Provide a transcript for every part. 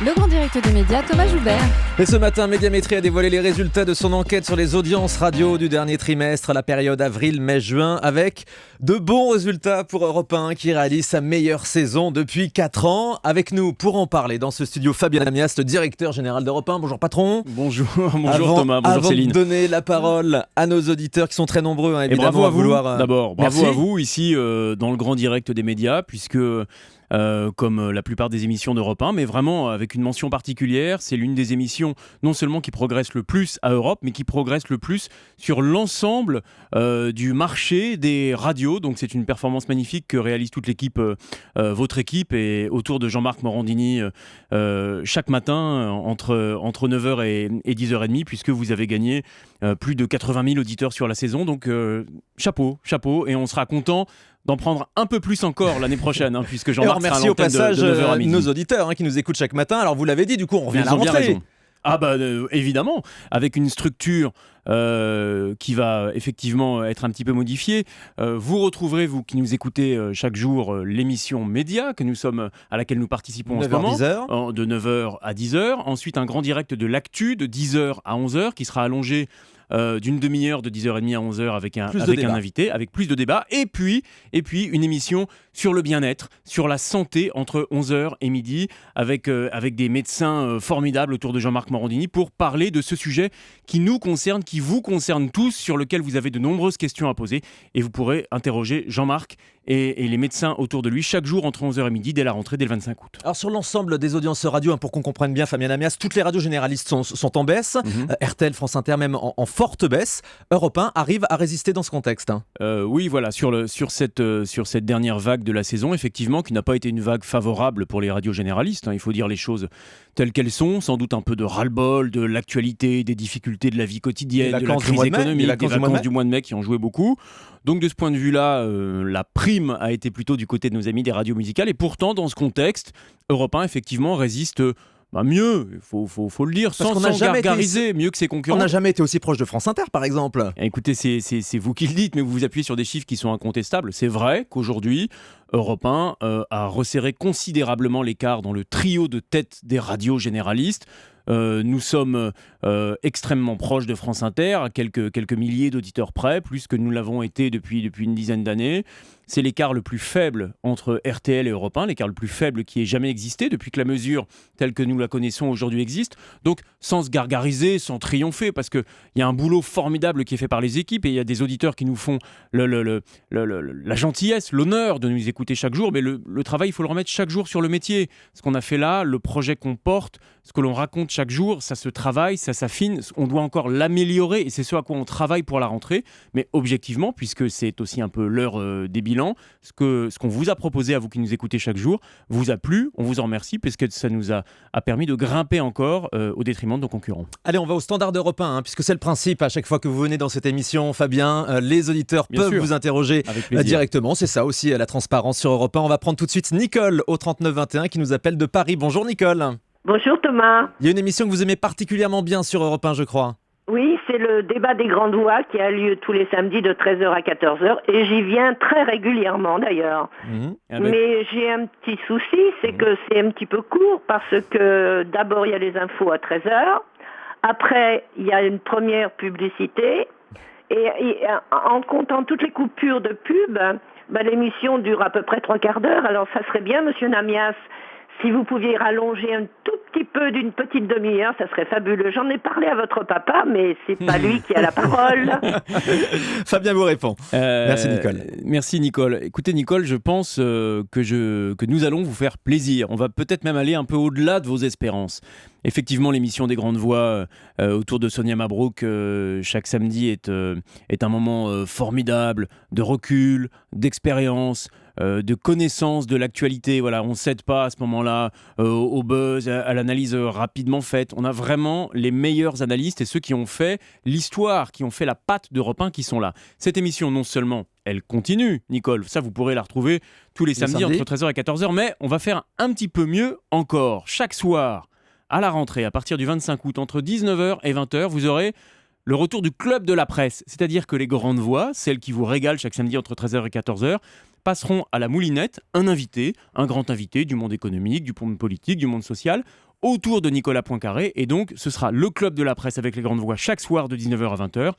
Le grand direct des médias, Thomas Joubert. Et ce matin, Médiamétrie a dévoilé les résultats de son enquête sur les audiences radio du dernier trimestre, la période avril, mai, juin, avec de bons résultats pour Europe 1 qui réalise sa meilleure saison depuis 4 ans. Avec nous pour en parler dans ce studio, Fabien Amias, le directeur général d'Europe 1. Bonjour patron. Bonjour Thomas, bonjour Céline. Avant de donner la parole à nos auditeurs qui sont très nombreux, évidemment, et bravo à vous, vouloir... D'abord, bravo Merci. à vous ici dans le grand direct des médias, puisque... comme la plupart des émissions d'Europe 1, mais vraiment avec une mention particulière, c'est l'une des émissions non seulement qui progresse le plus à Europe, mais qui progresse le plus sur l'ensemble du marché des radios. Donc c'est une performance magnifique que réalise toute l'équipe, votre équipe, et autour de Jean-Marc Morandini chaque matin entre 9h et 10h30, puisque vous avez gagné plus de 80 000 auditeurs sur la saison. Donc chapeau, et on sera content d'en prendre un peu plus encore l'année prochaine, puisque Jean-Marc sera à remercie au l'antenne passage de 9h à midi. nos auditeurs qui nous écoutent chaque matin. Alors vous l'avez dit, du coup on revient à la Ils ont bien rentrée. raison. Ah bah évidemment, avec une structure qui va effectivement être un petit peu modifiée. Vous retrouverez, vous qui nous écoutez chaque jour, l'émission Média à laquelle nous participons en ce moment, 9h-10h. de 9h à 10h. Ensuite, un grand direct de l'actu de 10h à 11h qui sera allongé d'une demi-heure de 10h30 à 11h avec un invité, avec plus de débats. Et puis une émission sur le bien-être, sur la santé entre 11h et midi, avec des médecins formidables autour de Jean-Marc Morandini pour parler de ce sujet qui nous concerne, qui vous concerne tous, sur lequel vous avez de nombreuses questions à poser. Et vous pourrez interroger Jean-Marc et les médecins autour de lui chaque jour entre 11h et midi dès la rentrée, dès le 25 août. Alors sur l'ensemble des audiences radio, pour qu'on comprenne bien, Fabien Amias, toutes les radios généralistes sont en baisse. RTL, France Inter même en forte baisse. Europe 1 arrive à résister dans ce contexte. Oui, voilà, sur cette dernière vague de la saison, effectivement, qui n'a pas été une vague favorable pour les radios généralistes. Il faut dire les choses telles qu'elles sont, sans doute un peu de ras-le-bol, de l'actualité, des difficultés de la vie quotidienne, de la crise économique, des vacances du mois de mai qui ont joué beaucoup. Donc de ce point de vue-là, la prime a été plutôt du côté de nos amis des radios musicales. Et pourtant, dans ce contexte, Europe 1, effectivement, résiste... mieux, il faut le dire, sans gargariser, mieux que ses concurrents. On n'a jamais été aussi proche de France Inter, par exemple. Écoutez, c'est vous qui le dites, mais vous vous appuyez sur des chiffres qui sont incontestables. C'est vrai qu'aujourd'hui, Europe 1 a resserré considérablement l'écart dans le trio de tête des radios généralistes. Nous sommes extrêmement proches de France Inter, à quelques milliers d'auditeurs près, plus que nous l'avons été depuis une dizaine d'années. C'est l'écart le plus faible entre RTL et Europe 1, l'écart le plus faible qui ait jamais existé depuis que la mesure telle que nous la connaissons aujourd'hui existe. Donc sans se gargariser, sans triompher, parce qu'il y a un boulot formidable qui est fait par les équipes et il y a des auditeurs qui nous font la gentillesse, l'honneur de nous écouter chaque jour, mais le travail, il faut le remettre chaque jour sur le métier. Ce qu'on a fait là, le projet qu'on porte, ce que l'on raconte chaque jour, ça se travaille, ça s'affine, on doit encore l'améliorer et c'est ce à quoi on travaille pour la rentrée. Mais objectivement, puisque c'est aussi un peu l'heure des bilans, ce qu'on vous a proposé à vous qui nous écoutez chaque jour vous a plu, on vous en remercie parce que ça nous a permis de grimper encore au détriment de nos concurrents. Allez, on va au standard d'Europe 1, puisque c'est le principe à chaque fois que vous venez dans cette émission, Fabien, les auditeurs peuvent vous interroger directement, c'est ça aussi la transparence sur Europe 1. On va prendre tout de suite Nicole au 3921 qui nous appelle de Paris. Bonjour Nicole. Bonjour Thomas. Il y a une émission que vous aimez particulièrement bien sur Europe 1, je crois. Oui, c'est le débat des grandes voix qui a lieu tous les samedis de 13h à 14h et j'y viens très régulièrement d'ailleurs. Mais j'ai un petit souci, c'est que c'est un petit peu court parce que d'abord il y a les infos à 13h, après il y a une première publicité et en comptant toutes les coupures de pub, l'émission dure à peu près 3/4 d'heure. Alors ça serait bien, monsieur Namias, si vous pouviez rallonger un tout petit peu d'une petite demi-heure, ça serait fabuleux. J'en ai parlé à votre papa, mais c'est pas lui qui a la parole. Fabien vous répond. Merci Nicole. Merci Nicole. Écoutez Nicole, je pense que nous allons vous faire plaisir. On va peut-être même aller un peu au-delà de vos espérances. Effectivement, l'émission des grandes voix autour de Sonia Mabrouk chaque samedi est un moment formidable de recul, d'expérience, de connaissance de l'actualité. Voilà, on ne cède pas à ce moment-là au buzz, à l'analyse rapidement faite. On a vraiment les meilleurs analystes et ceux qui ont fait l'histoire, qui ont fait la patte d'Europe 1 qui sont là. Cette émission, non seulement elle continue, Nicole, ça vous pourrez la retrouver tous les samedis entre 13h et 14h, mais on va faire un petit peu mieux encore. Chaque soir, à la rentrée, à partir du 25 août, entre 19h et 20h, vous aurez le retour du club de la presse. C'est-à-dire que les grandes voix, celles qui vous régalent chaque samedi entre 13h et 14h, passeront à la moulinette un invité, un grand invité du monde économique, du monde politique, du monde social, autour de Nicolas Poincaré. Et donc, ce sera le club de la presse avec les grandes voix chaque soir de 19h à 20h.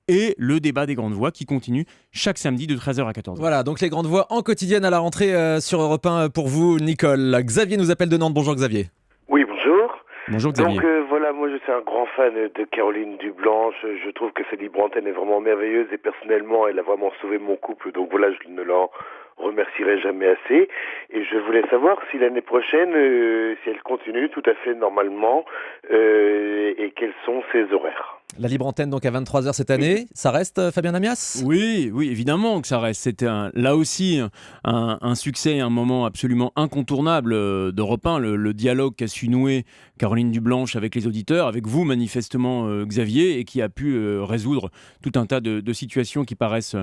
Et le débat des grandes voix qui continue chaque samedi de 13h à 14h. Voilà, donc les grandes voix en quotidienne à la rentrée sur Europe 1 pour vous, Nicole. Xavier nous appelle de Nantes. Bonjour Xavier. Oui, bonjour. Bonjour Xavier. Donc voilà, moi je suis un grand fan de Caroline Dublanche. Je trouve que sa libre antenne est vraiment merveilleuse et personnellement, elle a vraiment sauvé mon couple. Donc voilà, je ne l'en remercierai jamais assez. Et je voulais savoir si l'année prochaine, si elle continue tout à fait normalement et quels sont ses horaires. La libre antenne donc à 23h cette année, ça reste Fabien Amias ? Oui, évidemment que ça reste. C'était là aussi un succès, un moment absolument incontournable d'Europe 1, le dialogue qu'a su nouer Caroline Dublanche avec les auditeurs, avec vous manifestement Xavier, et qui a pu résoudre tout un tas de situations qui paraissent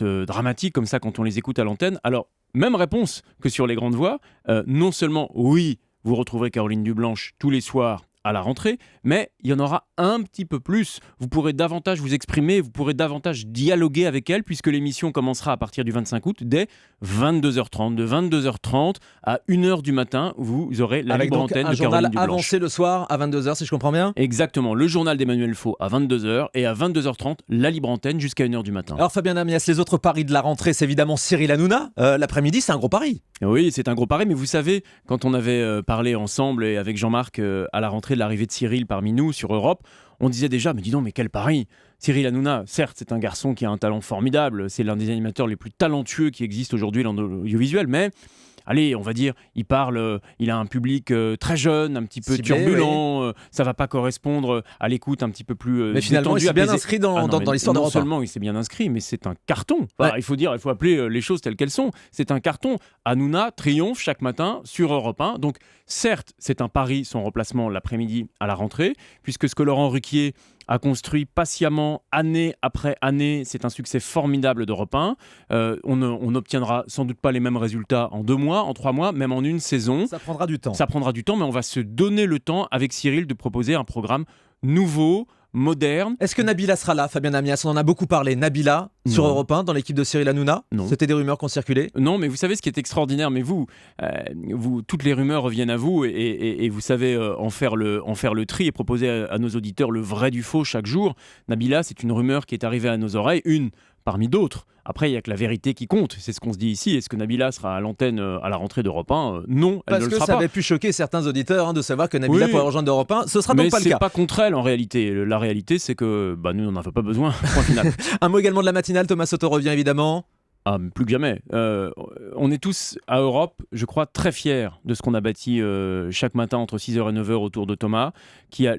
dramatiques comme ça quand on les écoute à l'antenne. Alors, même réponse que sur les grandes voix, non seulement oui, vous retrouverez Caroline Dublanche tous les soirs à la rentrée, mais il y en aura un petit peu plus. Vous pourrez davantage vous exprimer, vous pourrez davantage dialoguer avec elle, puisque l'émission commencera à partir du 25 août dès 22h30. De 22h30 à 1h du matin, vous aurez la libre antenne de Caroline Dublanche. Un journal avancé le soir à 22h, si je comprends bien ? Exactement, le journal d'Emmanuel Faux à 22h et à 22h30, la libre antenne jusqu'à 1h du matin. Alors Fabien Amias, les autres paris de la rentrée, c'est évidemment Cyril Hanouna. L'après-midi, c'est un gros pari. Oui, c'est un gros pari, mais vous savez, quand on avait parlé ensemble et avec Jean-Marc à la rentrée de l'arrivée de Cyril parmi nous sur Europe, on disait déjà, mais dis donc, mais quel pari! Cyril Hanouna, certes, c'est un garçon qui a un talent formidable, c'est l'un des animateurs les plus talentueux qui existent aujourd'hui dans l'audiovisuel, mais allez, on va dire, il parle, il a un public très jeune, un petit peu turbulent, oui. Ça va pas correspondre à l'écoute un petit peu plus mais finalement, il s'est bien inscrit dans l'histoire d'Europe 1. Non seulement il s'est bien inscrit, mais c'est un carton. Enfin, il faut appeler les choses telles qu'elles sont. C'est un carton. Hanouna triomphe chaque matin sur Europe 1. Donc, certes, c'est un pari, son remplacement l'après-midi à la rentrée, puisque ce que Laurent Ruquier a construit patiemment année après année, c'est un succès formidable d'Europe 1. On n'obtiendra sans doute pas les mêmes résultats en 2 mois, en 3 mois, même en une saison. Ça prendra du temps. Ça prendra du temps, mais on va se donner le temps avec Cyril de proposer un programme nouveau, moderne. Est-ce que Nabila sera là, Fabien Amias ? On en a beaucoup parlé. Nabila, sur Europe 1, dans l'équipe de Cyril Hanouna ? Non. C'était des rumeurs qui ont circulé ? Non, mais vous savez ce qui est extraordinaire, mais vous, toutes les rumeurs reviennent à vous et vous savez en faire le tri et proposer à nos auditeurs le vrai du faux chaque jour. Nabila, c'est une rumeur qui est arrivée à nos oreilles, une parmi d'autres. Après, il n'y a que la vérité qui compte. C'est ce qu'on se dit ici. Est-ce que Nabila sera à l'antenne à la rentrée d'Europe 1 ? Non, elle ne le sera pas. Parce que ça avait pu choquer certains auditeurs de savoir que Nabila pourrait rejoindre Europe 1. Ce sera donc pas le cas. Mais c'est pas contre elle en réalité. La réalité, c'est que nous, on n'en avait pas besoin. Point final. Un mot également de la matinale. Thomas Soto revient évidemment. Ah, plus que jamais. On est tous à Europe, je crois, très fiers de ce qu'on a bâti chaque matin entre 6h et 9h autour de Thomas, qui a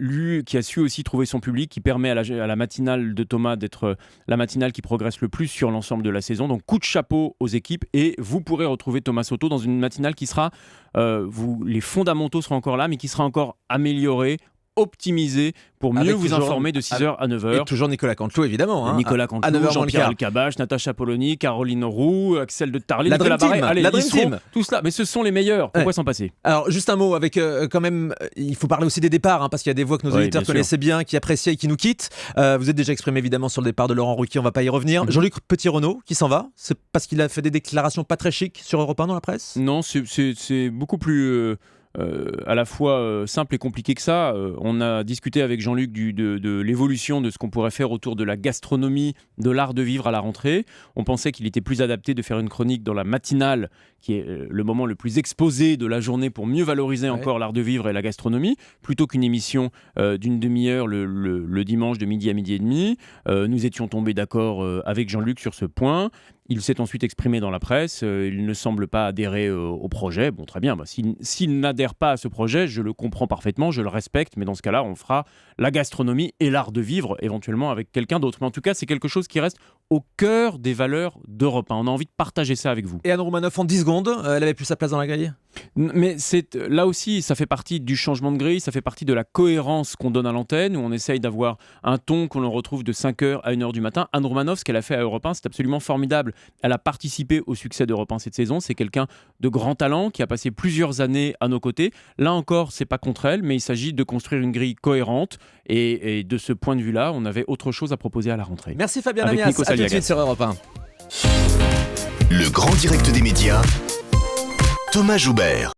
su aussi trouver son public, qui permet à la matinale de Thomas d'être la matinale qui progresse le plus sur l'ensemble de la saison. Donc coup de chapeau aux équipes et vous pourrez retrouver Thomas Soto dans une matinale qui sera, les fondamentaux seront encore là, mais qui sera encore améliorée, optimisé pour mieux vous informer de 6h à 9h. Et toujours Nicolas Canteloup, évidemment. Nicolas Canteloup, Jean-Pierre Elkabbach, Natacha Polony, Caroline Roux, Axel de Tarlé, la Dream Team. Allez, la Dream Team. Tout cela, mais ce sont les meilleurs. Pourquoi s'en passer ? Alors, juste un mot avec quand même, il faut parler aussi des départs, parce qu'il y a des voix que nos auditeurs connaissaient bien, qui appréciaient et qui nous quittent. Vous êtes déjà exprimé évidemment sur le départ de Laurent Ruquier, on ne va pas y revenir. Jean-Luc Petit-Renaud qui s'en va, c'est parce qu'il a fait des déclarations pas très chics sur Europe 1 dans la presse ? Non, c'est beaucoup plus à la fois simple et compliqué que ça. On a discuté avec Jean-Luc de l'évolution de ce qu'on pourrait faire autour de la gastronomie, de l'art de vivre à la rentrée. On pensait qu'il était plus adapté de faire une chronique dans la matinale, qui est le moment le plus exposé de la journée pour mieux valoriser encore l'art de vivre et la gastronomie, plutôt qu'une émission d'une demi-heure le dimanche de midi à midi et demi. Nous étions tombés d'accord avec Jean-Luc sur ce point. Il s'est ensuite exprimé dans la presse, il ne semble pas adhérer au projet. Bon, très bien, s'il n'adhère pas à ce projet, je le comprends parfaitement, je le respecte, mais dans ce cas-là, on fera la gastronomie et l'art de vivre, éventuellement avec quelqu'un d'autre. Mais en tout cas, c'est quelque chose qui reste au cœur des valeurs d'Europe 1. On a envie de partager ça avec vous. Et Anne Roumanoff, en 10 secondes, elle avait plus sa place dans la grille ? Mais là aussi, ça fait partie du changement de grille, ça fait partie de la cohérence qu'on donne à l'antenne, où on essaye d'avoir un ton qu'on retrouve de 5h à 1h du matin. Anne Roumanoff, ce qu'elle a fait à Europe 1, c'est absolument formidable. Elle a participé au succès d'Europe 1 cette saison. C'est quelqu'un de grand talent qui a passé plusieurs années à nos côtés. Là encore, c'est pas contre elle, mais il s'agit de construire une grille cohérente. Et de ce point de vue-là, on avait autre chose à proposer à la rentrée. Merci Fabien Amias. À tout de suite sur Europe 1. Le grand direct des médias, Thomas Joubert.